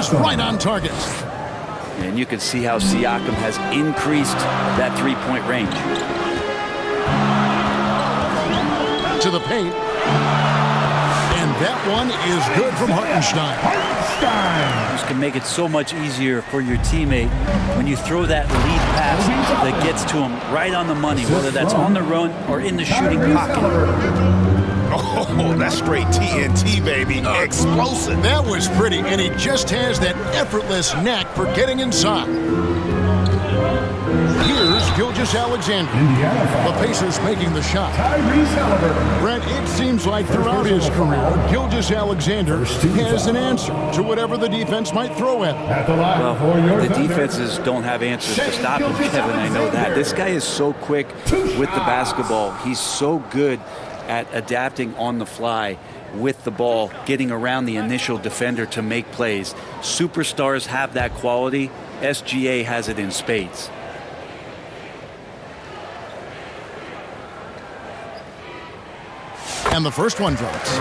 just right on target. And you can see how Siakam has increased that three-point range. To the paint. And that one is good from Hartenstein. This can make it so much easier for your teammate when you throw that lead pass that gets to him right on the money, whether that's on the run or in the shooting pocket. Oh, that's straight TNT, baby. Explosive. That was pretty, and he just has that effortless knack for getting inside. Here's Gilgeous-Alexander. The Pacers making the shot. Brent, it seems like throughout his career, Gilgeous-Alexander has an answer to whatever the defense might throw at him. Well, the defenses don't have answers to stop him, Kevin. I know that. This guy is so quick with the basketball. He's so good at adapting on the fly with the ball, getting around the initial defender to make plays. Superstars have that quality. SGA has it in spades. And the first one drops.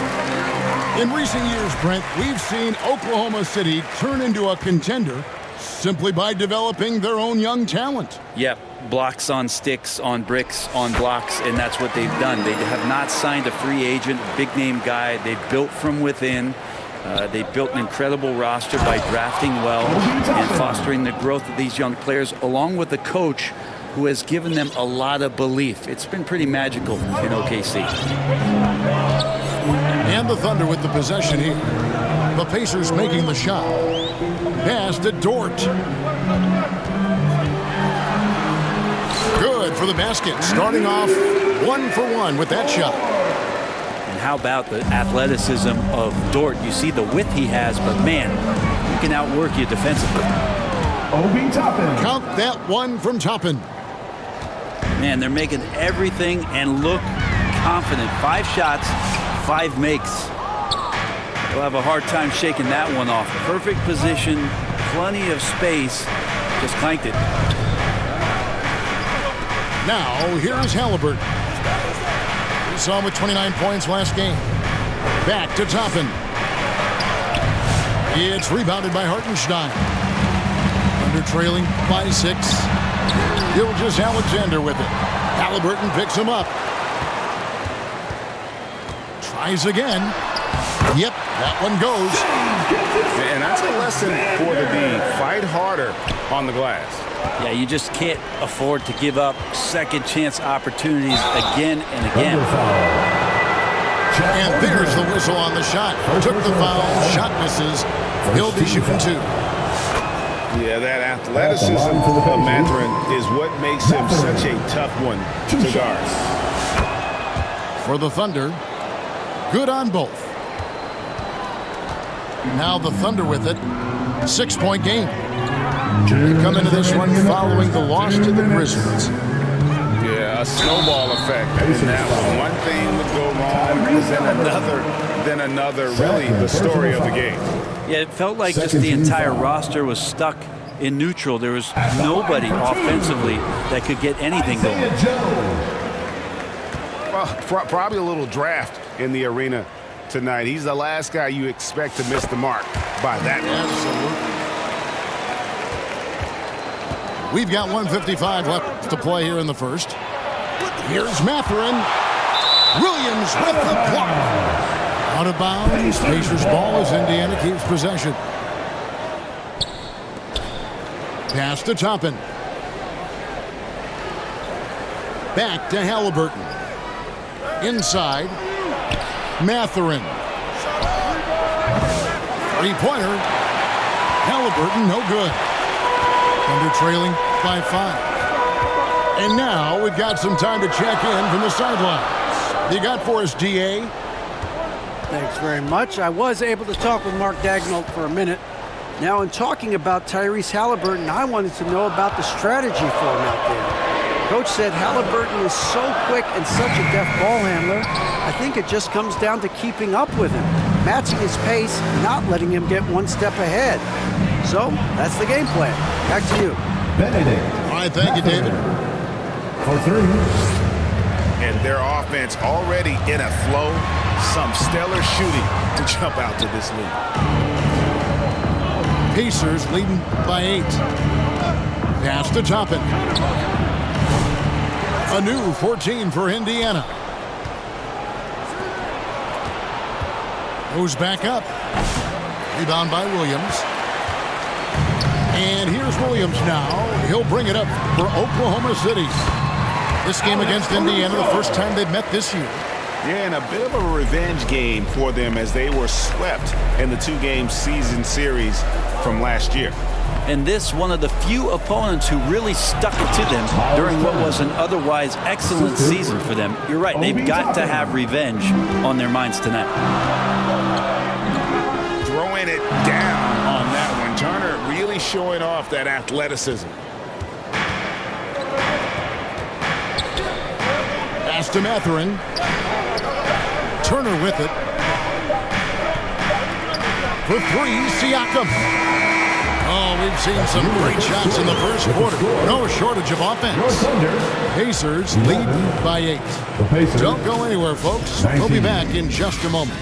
In recent years, Brent, we've seen Oklahoma City turn into a contender simply by developing their own young talent. Yep, blocks on sticks, on bricks, on blocks, and that's what they've done. They have not signed a free agent, big-name guy. They've built from within. They built an incredible roster by drafting well and fostering the growth of these young players, along with a coach who has given them a lot of belief. It's been pretty magical in OKC. And the Thunder with the possession here. The Pacers making the shot. Pass to Dort. Good for the basket. Starting off 1 for 1 with that shot. And how about the athleticism of Dort? You see the width he has, but man, he can outwork you defensively. Obi Toppin. Count that one from Toppin. Man, they're making everything and look confident. 5 shots, 5 makes. They'll have a hard time shaking that one off. Perfect position, plenty of space. Just clanked it. Now, here's Halliburton. We saw him with 29 points last game. Back to Toppin. It's rebounded by Hartenstein. Under trailing by 6. Gilgeous-Alexander with it. Halliburton picks him up. Tries again. Yep, that one goes. And that's a lesson for the D. Fight harder on the glass. Yeah, you just can't afford to give up second chance opportunities again and again. And there's the whistle on the shot. Took the foul. Shot misses. He'll be shooting 2. Yeah, that athleticism of Mathurin is what makes him such a tough one to guard. For the Thunder, good on both. Now the Thunder with it. 6-point game. They come into this one following the loss to the Grizzlies. Yeah, a snowball effect in that one. One thing would go wrong, then another. Really, the story of the game. Yeah, it felt like just the entire roster was stuck in neutral. There was nobody offensively that could get anything going. Well, probably a little draft in the arena tonight. He's the last guy you expect to miss the mark by that much. Absolutely. We've got 1:55 left to play here in the first. Here's Mathurin. Williams with the block. Out of bounds. Pacers ball as Indiana keeps possession. Pass to Toppin. Back to Halliburton. Inside. Mathurin. 3-pointer. Halliburton, no good. Under trailing by 5. And now we've got some time to check in from the sidelines. You got for us, DA? Thanks very much. I was able to talk with Mark Daigneault for a minute. Now, in talking about Tyrese Halliburton, I wanted to know about the strategy for him out there. Coach said Halliburton is so quick and such a deft ball handler. I think it just comes down to keeping up with him, matching his pace, not letting him get one step ahead. So, that's the game plan. Back to you. Benedict. All right, thank you, David. For 3. And their offense already in a flow. Some stellar shooting to jump out to this lead. Pacers leading by 8. Pass to Toppin. A new 14 for Indiana. Goes back up. Rebound by Williams. And here's Williams now. He'll bring it up for Oklahoma City. This game against Indiana, the first time they've met this year. Yeah, and a bit of a revenge game for them as they were swept in the 2-game season series from last year. And this, one of the few opponents who really stuck it to them during what was an otherwise excellent season for them. You're right, they've got to have revenge on their minds tonight. Throwing it down on that one. Turner really showing off that athleticism. Pass to Mathurin. Turner with it. For 3, Siakam. Oh, we've seen some great shots in the first quarter. No shortage of offense. Pacers lead by 8. Don't go anywhere, folks. We'll be back in just a moment.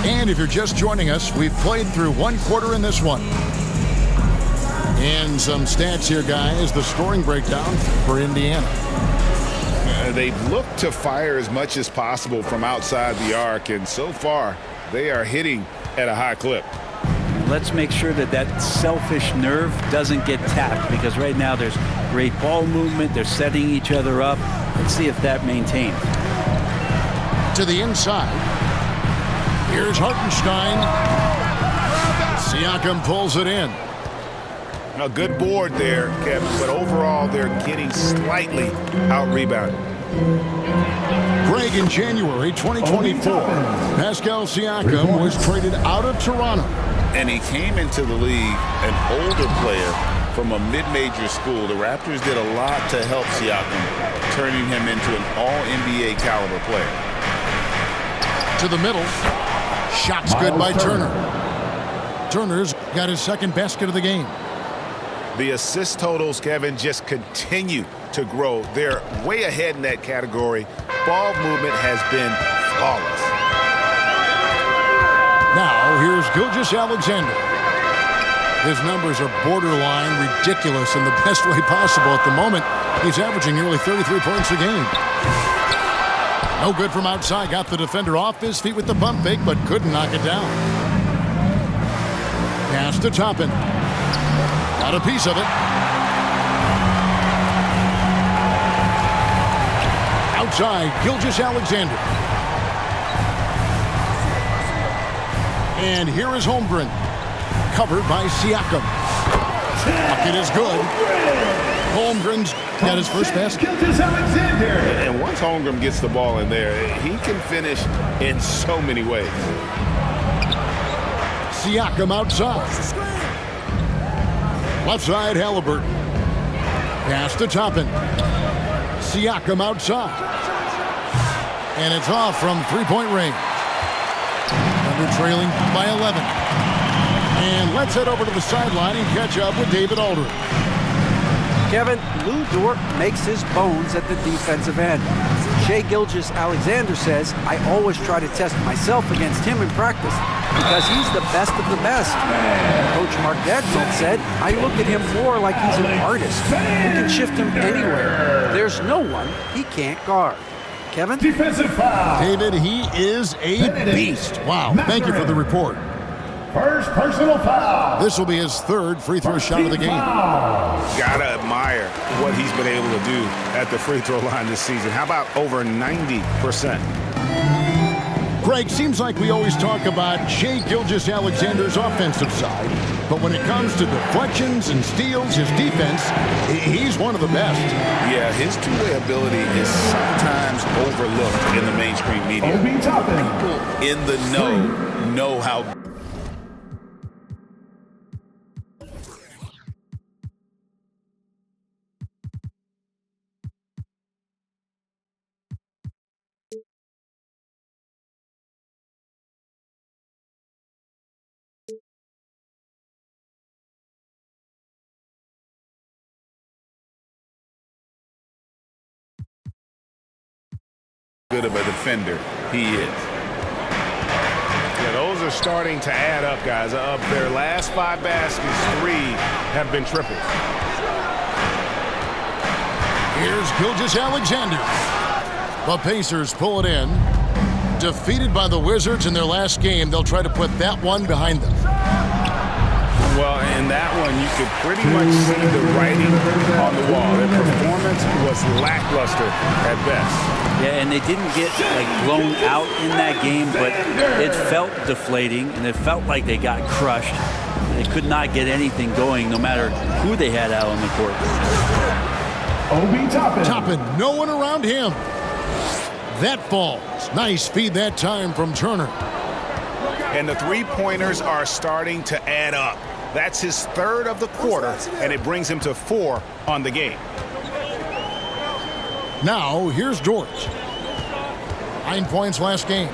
And if you're just joining us, we've played through 1 quarter in this one. And some stats here, guys. The scoring breakdown for Indiana. They've looked to fire as much as possible from outside the arc, and so far they are hitting at a high clip. Let's make sure that that selfish nerve doesn't get tapped, because right now there's great ball movement. They're setting each other up. Let's see if that maintains. To the inside. Here's Hartenstein. Siakam pulls it in. A good board there, Kevin, but overall they're getting slightly out-rebounded. Greg, in January 2024, Pascal Siakam was traded out of Toronto. And he came into the league an older player from a mid-major school. The Raptors did a lot to help Siakam, turning him into an all-NBA caliber player. To the middle. Shot's good by Turner. Turner's got his second basket of the game. The assist totals, Kevin, just continue to grow. They're way ahead in that category. Ball movement has been flawless. Now, here's Gilgeous-Alexander. His numbers are borderline ridiculous in the best way possible at the moment. He's averaging nearly 33 points a game. No good from outside. Got the defender off his feet with the pump fake, but couldn't knock it down. Pass to Toppin. Got a piece of it. Outside, Gilgeous-Alexander. And here is Holmgren. Covered by Siakam. Bucket is good. Holmgren's got his first basket. And once Holmgren gets the ball in there, he can finish in so many ways. Siakam outside. Left side, Halliburton. Pass to Toppin. Siakam outside. And it's off from three-point range. Thunder trailing by 11. And let's head over to the sideline and catch up with David Aldridge. Kevin, Lou Dort makes his bones at the defensive end. Shai Gilgeous-Alexander says, I always try to test myself against him in practice because he's the best of the best. Coach Mark Daigneault said, I look at him more like he's an artist who can shift him anywhere. There's no one he can't guard. Kevin? Defensive foul. David, he is a beast. Wow, thank you for the report. First personal foul. This will be his third free throw shot of the game. Gotta admire what he's been able to do at the free throw line this season. How about over 90%? Greg, seems like we always talk about Shai Gilgeous-Alexander's offensive side, but when it comes to deflections and steals, his defense, he's one of the best. Yeah, his two-way ability is sometimes overlooked in the mainstream media. People in the know how good of a defender he is. Yeah, those are starting to add up, guys. Of their last 5 baskets, 3 have been triples. Here's Gilgeous-Alexander. The Pacers pull it in. Defeated by the Wizards in their last game, they'll try to put that one behind them. Well, in that one, you could pretty much see the writing on the wall. Their performance was lackluster at best. Yeah, and they didn't get blown out in that game, but it felt deflating, and it felt like they got crushed. They could not get anything going, no matter who they had out on the court. Obi Toppin. Toppin, no one around him. That falls. Nice feed that time from Turner. And the three-pointers are starting to add up. That's his 3rd of the quarter, and it brings him to 4 on the game. Now, here's Dort. 9 points last game.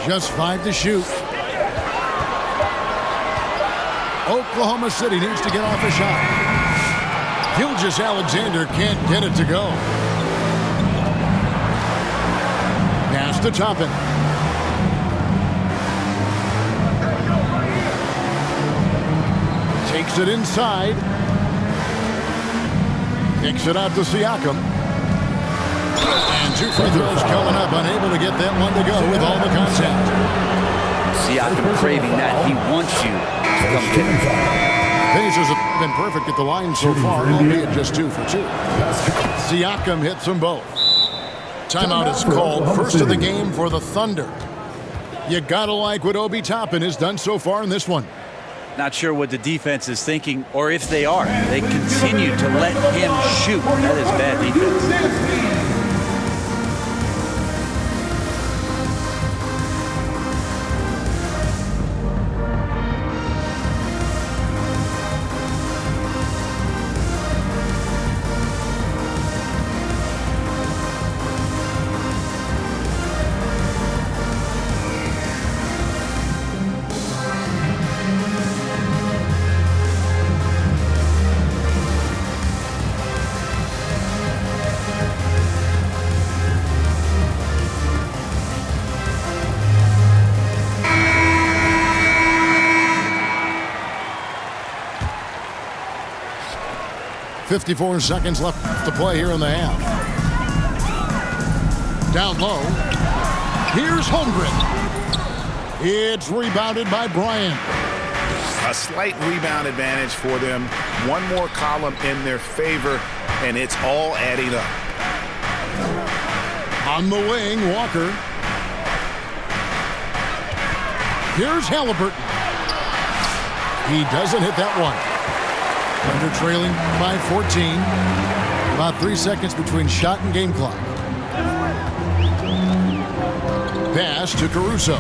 Just 5 to shoot. Oklahoma City needs to get off a shot. Gilgeous-Alexander can't get it to go. Pass to Toppin. Takes it inside. Kicks it out to Siakam. And 2 free throws coming up. Unable to get that one to go with all the contact. Siakam craving that. He wants you to come get him. Pacers have been perfect at the line so far, albeit just 2 for 2. Siakam hits them both. Timeout is called. First of the game for the Thunder. You gotta like what Obi Toppin has done so far in this one. Not sure what the defense is thinking, or if they are. They continue to let him shoot. That is bad defense. .54 seconds left to play here in the half. Down low. Here's Holmgren. It's rebounded by Bryant. A slight rebound advantage for them. One more column in their favor, and it's all adding up. On the wing, Walker. Here's Halliburton. He doesn't hit that one. Thunder trailing by 14. About 3 seconds between shot and game clock. Pass to Caruso.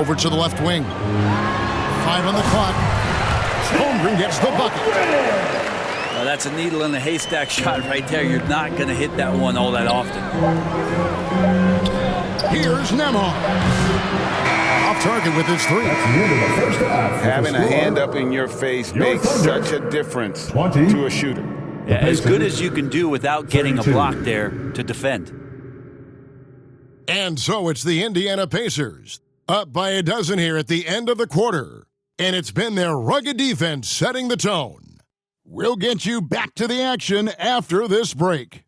Over to the left wing. 5 on the clock. Holmgren gets the bucket. That's a needle in the haystack shot right there. You're not going to hit that one all that often. Here's Nembhard. Off target with his 3. Having a hand up in your face makes such a difference to a shooter. Yeah, as good as you can do without getting a block there to defend. And so it's the Indiana Pacers, up by a dozen here at the end of the quarter. And it's been their rugged defense setting the tone. We'll get you back to the action after this break.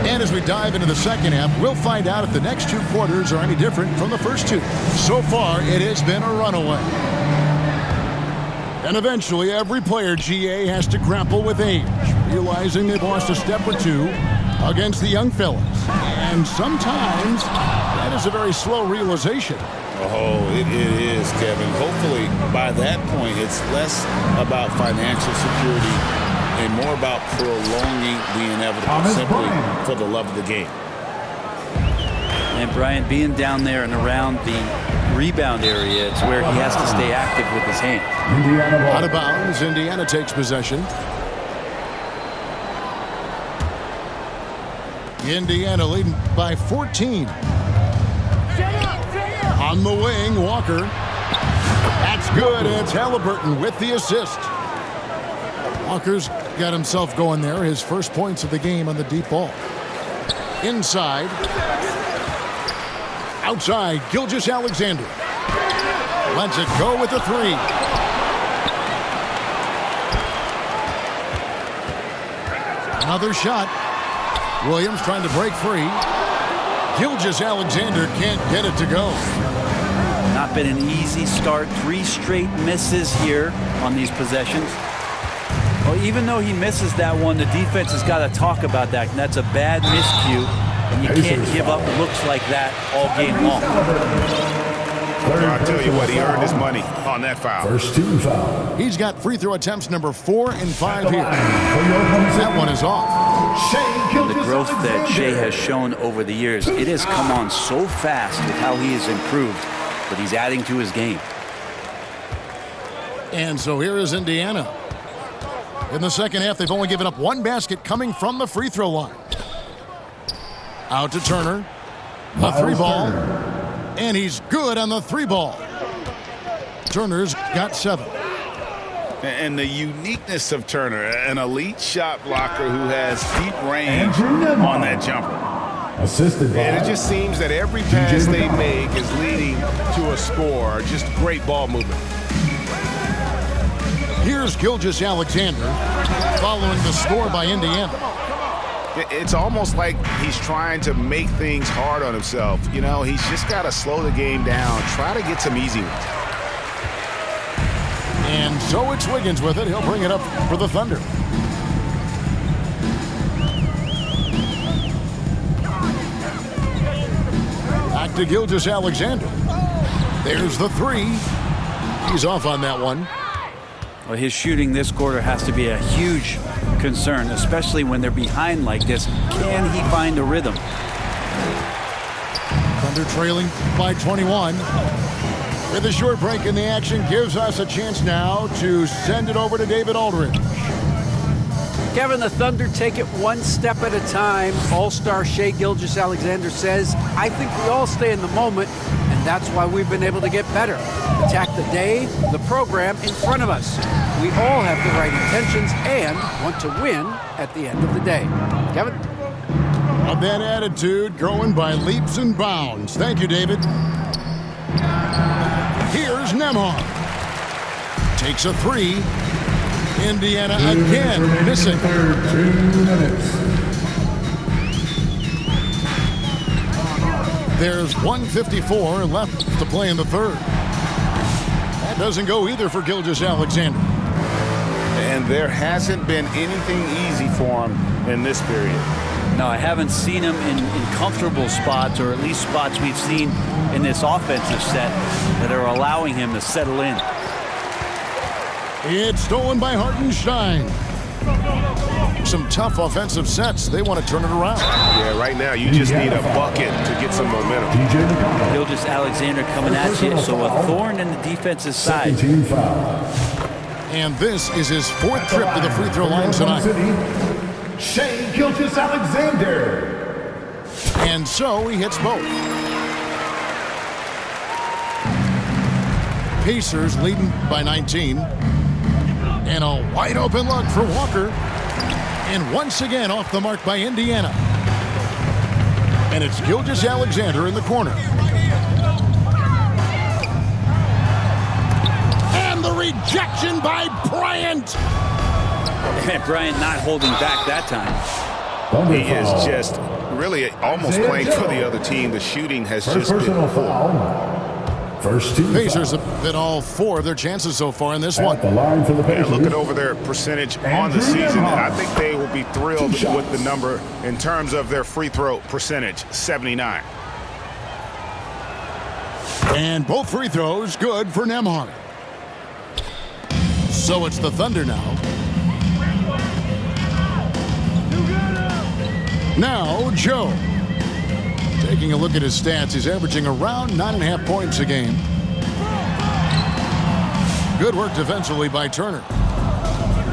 And as we dive into the second half, we'll find out if the next 2 quarters are any different from the first 2. So far, it has been a runaway. And eventually, every player, GA, has to grapple with age, realizing they've lost a step or 2 against the young fellas. And sometimes, that is a very slow realization. Oh, it is, Kevin. Hopefully, by that point, it's less about financial security and more about prolonging the inevitable, simply for the love of the game. And Bryant being down there and around the rebound area, it's where he has to stay active with his hands. Out of bounds, Indiana takes possession. Indiana leading by 14. On the wing, Walker. That's good. It's Halliburton with the assist. Walker's got himself going there. His first points of the game on the deep ball. Inside. Outside, Gilgeous-Alexander. Lets it go with the three. Another shot. Williams trying to break free. Gilgeous-Alexander can't get it to go. Not been an easy start. 3 straight misses here on these possessions. Well, even though he misses that one, the defense has got to talk about that. And that's a bad miscue. And you can't give up looks like that all game long. I'll tell you what, he earned his money on that foul. First team foul. He's got free throw attempts number 4 and 5 here. That one is off. The growth that Shea has shown over the years, it has come on so fast with how he has improved, but he's adding to his game. And so here is Indiana. In the second half, they've only given up 1 basket coming from the free throw line. Out to Turner. A 3-ball. And he's good on the 3-ball. Turner's got 7. And the uniqueness of Turner, an elite shot blocker who has deep range on that jumper. Assisted by. And it just seems that every pass they make is leading to a score. Just great ball movement. Here's Gilgeous-Alexander following the score by Indiana. It's almost like he's trying to make things hard on himself. You know, he's just got to slow the game down, try to get some easy ones. And so it's Wiggins with it. He'll bring it up for the Thunder. Back to Gilgeous-Alexander. There's the 3. He's off on that one. Well, his shooting this quarter has to be a huge concern, especially when they're behind like this. Can he find a rhythm? Thunder trailing by 21. With a short break in the action, gives us a chance now to send it over to David Aldridge. Kevin, the Thunder take it one step at a time. All-star Shea Gilgeous-Alexander says, I think we all stay in the moment, and that's why we've been able to get better. Attack the day, the program in front of us. We all have the right intentions and want to win at the end of the day. Kevin? Of that attitude growing by leaps and bounds. Thank you, David. Here's Nembhard. Takes a 3. Indiana again missing. 2 minutes. There's 1:54 left to play in the third. That doesn't go either for Gilgeous-Alexander. And there hasn't been anything easy for him in this period. No, I haven't seen him in comfortable spots, or at least spots we've seen in this offensive set that are allowing him to settle in. It's stolen by Hartenstein. Some tough offensive sets. They want to turn it around. Yeah, right now you just need a bucket to get some momentum. DJ McConnell. Gilgeous-Alexander coming at you, so a thorn in the defense's side. Team foul. And this is his 4th trip to the free throw line tonight. Shea Gilgeous-Alexander. And so he hits both. Pacers leading by 19. And a wide open look for Walker. And once again off the mark by Indiana. And it's Gilgeous-Alexander in the corner. And the rejection by Bryant. And Bryant not holding back that time. He is just really almost playing for the other team. The shooting has just been Personal poor. foul. First team Pacers foul. have been all 4 of their chances so far in this At one. the line for the Yeah, Pacers. looking over their percentage on the season, I think they will be thrilled with the number in terms of their free throw percentage, 79. And both free throws good for Nembhard. So it's the Thunder now. Now Joe. Taking a look at his stats, he's averaging around 9.5 points a game. Good work defensively by Turner.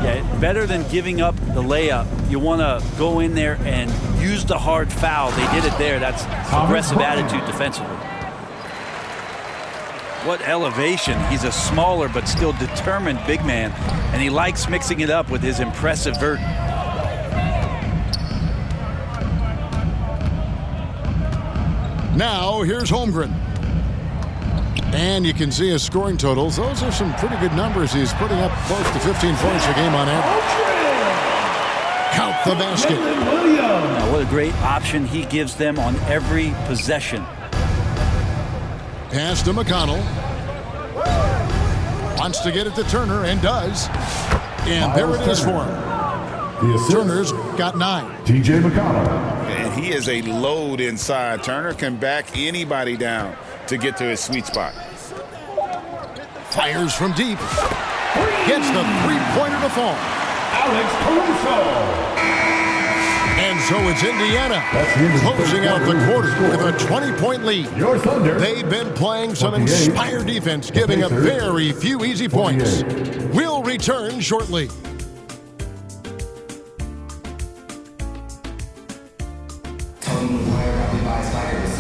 Yeah, better than giving up the layup. You want to go in there and use the hard foul. They did it there. That's aggressive attitude defensively. What elevation. He's a smaller but still determined big man, and he likes mixing it up with his impressive vert. Now, here's Holmgren. And you can see his scoring totals. Those are some pretty good numbers. He's putting up close to 15 points a game on average. Count the basket. Now, what a great option he gives them on every possession. Pass to McConnell. Wants to get it to Turner and does. And there it is for him. Turner's got 9. T.J. McConnell. And he is a load inside. Turner can back anybody down to get to his sweet spot. Fires from deep. Gets the three-pointer to fall. Alex Caruso. And so it's Indiana closing out the quarter with a 20-point lead. Your Thunder. They've been playing some inspired defense, giving up very few easy points. We'll return shortly.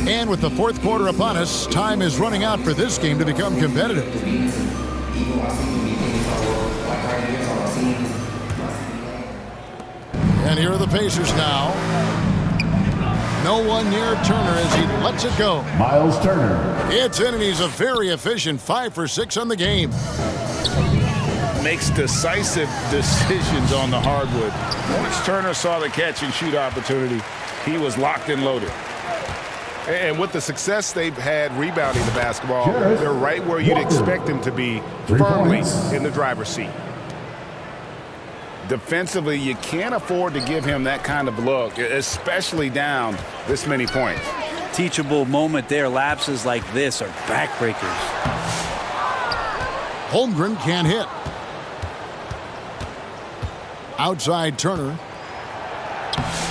And with the fourth quarter upon us, time is running out for this game to become competitive. And here are the Pacers now. No one near Turner as he lets it go. Miles Turner. It's in, and he's a very efficient 5 for 6 on the game. Makes decisive decisions on the hardwood. Once Turner saw the catch and shoot opportunity, he was locked and loaded. And with the success they've had rebounding the basketball, they're right where you'd expect them to be, firmly in the driver's seat. Defensively, you can't afford to give him that kind of look, especially down this many points. Teachable moment there. Lapses like this are backbreakers. Holmgren can't hit. Outside Turner.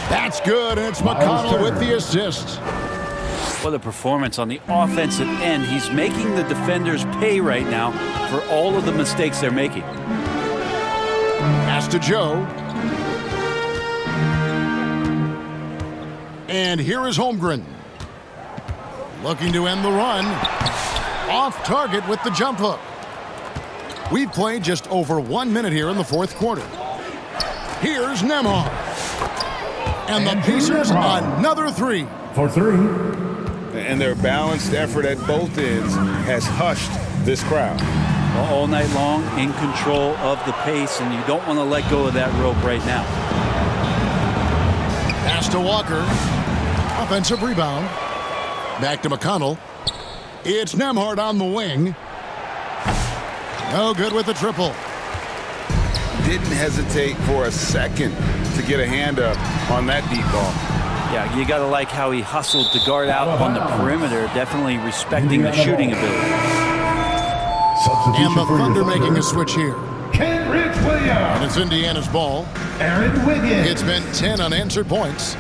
That's good, and it's McConnell with the assist. What a performance on the offensive end. He's making the defenders pay right now for all of the mistakes they're making. Pass to Joe. And here is Holmgren. Looking to end the run. Off target with the jump hook. We've played just over 1 minute here in the fourth quarter. Here's Nembhard. And the Pacers another 3. For 3. And their balanced effort at both ends has hushed this crowd. All night long, in control of the pace, and you don't want to let go of that rope right now. Pass to Walker. Offensive rebound. Back to McConnell. It's Nembhard on the wing. No good with the triple. Didn't hesitate for a second to get a hand up on that deep ball. Yeah, you got to like how he hustled to guard out on the perimeter, definitely respecting the shooting ability. And the Thunder making a switch here. Kenrich Williams. And it's Indiana's ball. Aaron Wiggins. It's been 10 unanswered points.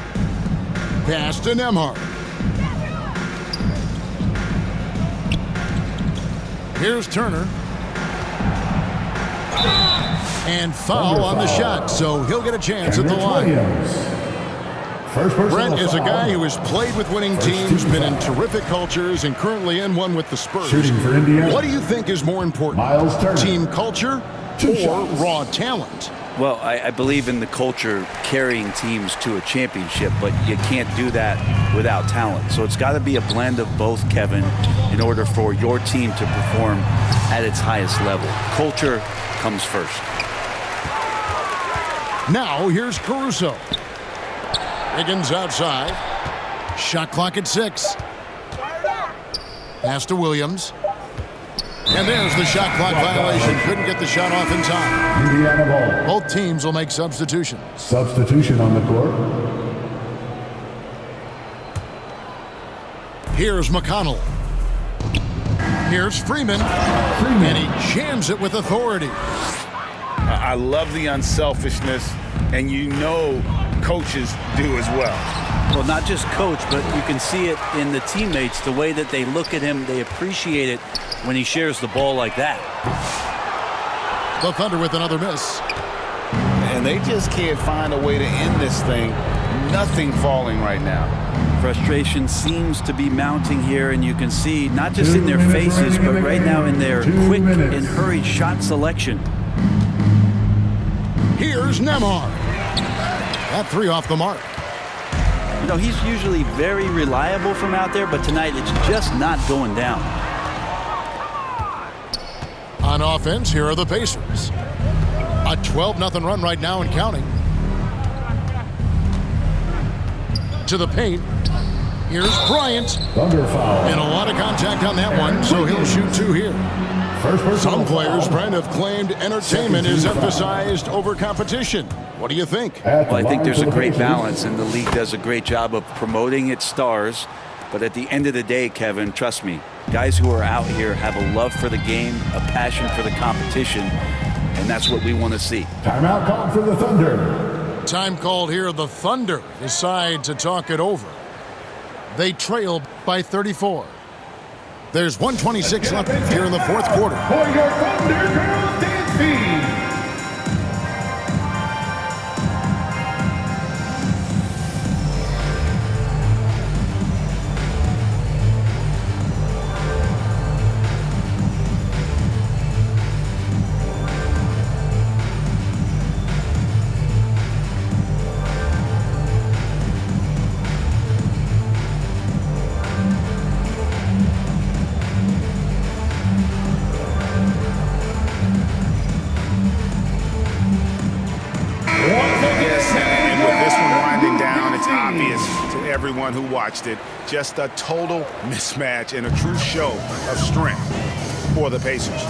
Pass to Nembhard. Here's Turner. And foul on the shot, so he'll get a chance at the line. Brent is a guy who has played with winning teams, been in terrific cultures, and currently in one with the Spurs. Shooting for Indiana. What do you think is more important? Miles Turner. Team culture or raw talent? Well, I believe in the culture carrying teams to a championship, but you can't do that without talent. So it's got to be a blend of both, Kevin, in order for your team to perform at its highest level. Culture comes first. Now here's Caruso. Wiggins outside. Shot clock at 6. Pass to Williams. And there's the shot clock violation. Couldn't get the shot off in time. Indiana ball. Both teams will make substitutions. Substitution on the court. Here's McConnell. Here's Freeman. And he jams it with authority. I love the unselfishness, and you know coaches do as well. Well, not just coach, but you can see it in the teammates, the way that they look at him. They appreciate it when he shares the ball like that. The Thunder with another miss. And they just can't find a way to end this thing nothing falling right now. Frustration seems to be mounting here, and you can see not just in their faces, but right now in their quick and hurried shot selection. Here's Nembhard. That three off the mark. You know, he's usually very reliable from out there, but tonight it's just not going down. On offense, here are the Pacers. A 12-0 run right now and counting. To the paint. Here's Bryant. Thunder foul. And a lot of contact on that one, so he'll shoot two here. Some players, Brent, have claimed entertainment is emphasized over competition. What do you think? Well, I think there's a great balance, and the league does a great job of promoting its stars. But at the end of the day, Kevin, trust me, guys who are out here have a love for the game, a passion for the competition, and that's what we want to see. Timeout called for the Thunder. Time called here. The Thunder decide to talk it over. They trail by 34. There's 1:26 left here in the fourth quarter. For your Thunder Girls dance team. Everyone who watched it, just a total mismatch and a true show of strength for the Pacers.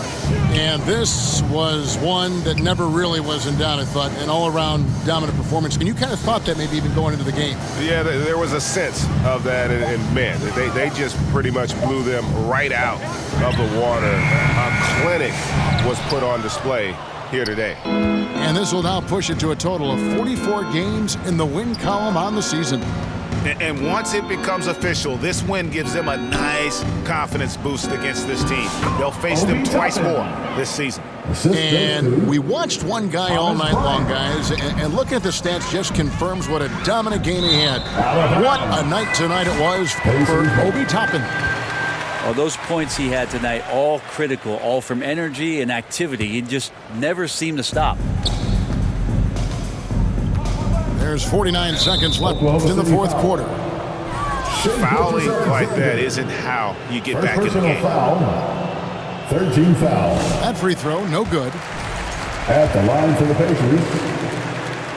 And this was one that never really was in doubt, I thought, an all-around dominant performance. And you kind of thought that maybe even going into the game. Yeah, there was a sense of that, and man, they just pretty much blew them right out of the water. A clinic was put on display here today. And this will now push it to a total of 44 games in the win column on the season. And once it becomes official, this win gives them a nice confidence boost against this team. They'll face them twice more this season. And we watched one guy all night long, guys, and looking at the stats just confirms what a dominant game he had. What a night tonight it was for Obi Toppin. Well, those points he had tonight, all critical, all from energy and activity. He just never seemed to stop. There's 49 seconds left in the fourth quarter. Fouling like that isn't how you get back in the game. 13 foul. That free throw, no good. At the line for the Pacers,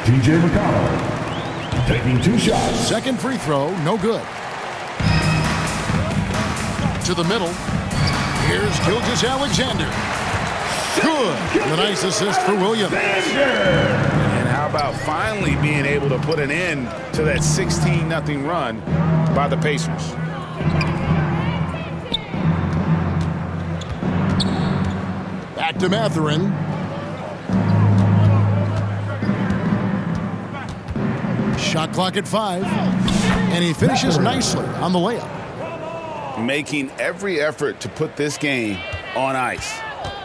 T.J. McConnell taking two shots. Second free throw, no good. To the middle. Here's Gilgeous-Alexander. Good. The nice assist for Williams. And how about finally being able to put an end to that 16-0 run by the Pacers? Back to Mathurin. Shot clock at 5. And he finishes nicely on the layup. Making every effort to put this game on ice.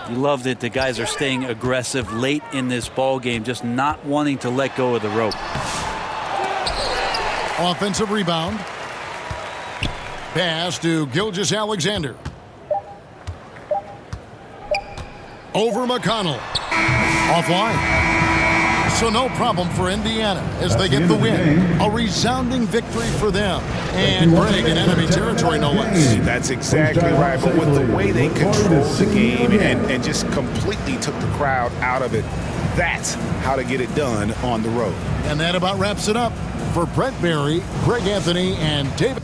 You love that the guys are staying aggressive late in this ball game, just not wanting to let go of the rope. Offensive rebound. Pass to Gilgeous-Alexander. Over McConnell. Offline. So no problem for Indiana as they get the win. A resounding victory for them. And bring in enemy territory, no less. That's exactly right. But with the way they controlled the game and just completely took the crowd out of it, that's how to get it done on the road. And that about wraps it up. For Brent Barry, Greg Anthony, and David